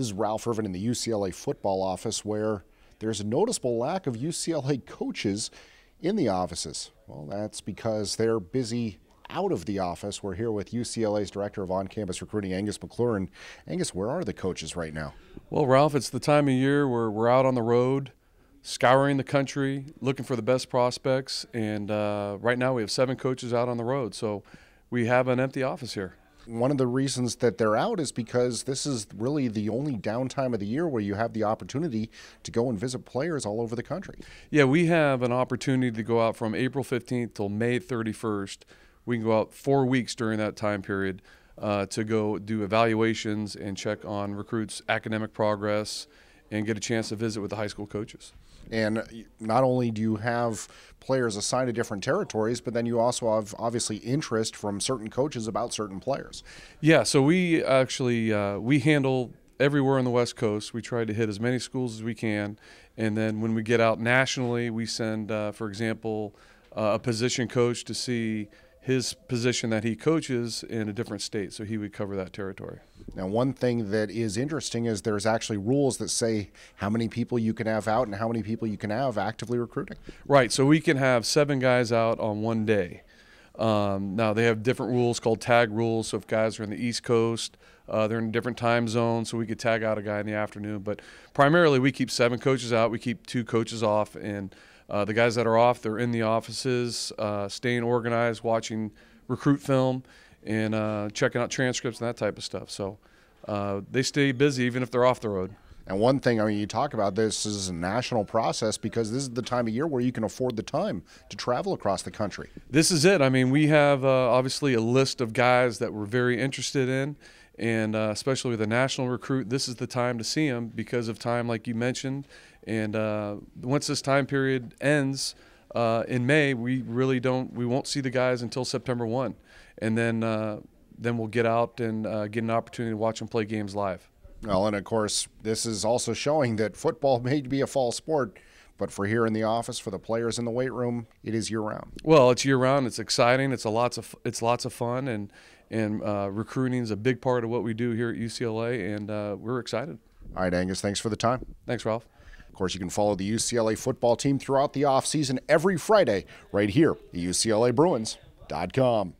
This is Ralph Irvin in the UCLA football office, where there's a noticeable lack of UCLA coaches in the offices. Well, that's because they're busy out of the office. We're here with UCLA's Director of On-Campus Recruiting, Angus McLaurin. Angus, where are the coaches right now? Well, Ralph, it's the time of year where we're out on the road, scouring the country, looking for the best prospects, and right now we have 7 coaches out on the road, so we have an empty office here. One of the reasons that they're out is because this is really the only downtime of the year where you have the opportunity to go and visit players all over the country. Yeah, we have an opportunity to go out from April 15th till May 31st. We can go out 4 weeks during that time period to go do evaluations and check on recruits' academic progress and get a chance to visit with the high school coaches. And not only do you have players assigned to different territories, but then you also have obviously interest from certain coaches about certain players. Yeah, so we actually we handle everywhere on the West Coast. We try to hit as many schools as we can, and then when we get out nationally, we send, for example, a position coach to see his position that he coaches in a different state, so he would cover that territory. Now, one thing that is interesting is there's actually rules that say how many people you can have out and how many people you can have actively recruiting. Right, so we can have 7 guys out on one day. Now, they have different rules called tag rules, so if guys are in the East Coast, they're in a different time zone, so we could tag out a guy in the afternoon. But primarily, we keep 7 coaches out, we keep 2 coaches off, and the guys that are off, they're in the offices, staying organized, watching recruit film, and checking out transcripts and that type of stuff. So they stay busy even if they're off the road. And one thing, I mean, you talk about this is a national process because this is the time of year where you can afford the time to travel across the country. This is it. I mean, we have obviously a list of guys that we're very interested in, and especially with a national recruit, this is the time to see them because of time, like you mentioned. And once this time period ends in May, we won't see the guys until September 1, and then we'll get out and get an opportunity to watch them play games live. Well, and of course, this is also showing that football may be a fall sport, but for here in the office, for the players in the weight room, it is year-round. Well, it's year-round. It's exciting. It's lots of fun, and recruiting is a big part of what we do here at UCLA, and we're excited. All right, Angus, thanks for the time. Thanks, Ralph. Of course, you can follow the UCLA football team throughout the offseason every Friday right here at UCLABruins.com.